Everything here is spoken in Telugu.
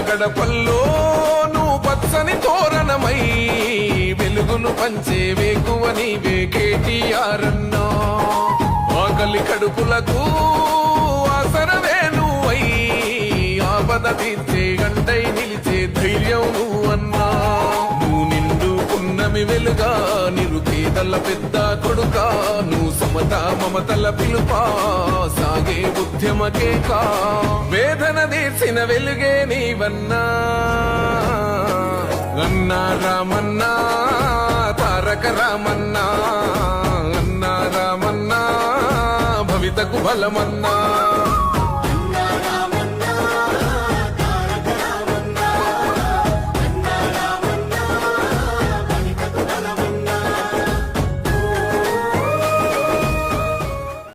గడపల్లో నువ్వు పచ్చని తోరణమై వెలుగును పంచే వేకువ నీవే కేటీఆర్ అన్నా. ఆకలి కడుపులకు ఆసరవే నువ్వై ఆపద తీర్చే గంటై నిలిచే ధైర్యం నువ్వన్నా. నువ్వు నిండు పున్నమి వెలుగా నిరుపేదల పెద్ద కొడుకా. నువ్వు సమత మమతల పిలుపా సాగే ఉద్యమకేకా. వేదన తీర్చిన వెలుగే నీవన్నా. అన్నా రామన్నా తారక రామన్నా. అన్నా రామన్నా భవితకు బలమన్నా.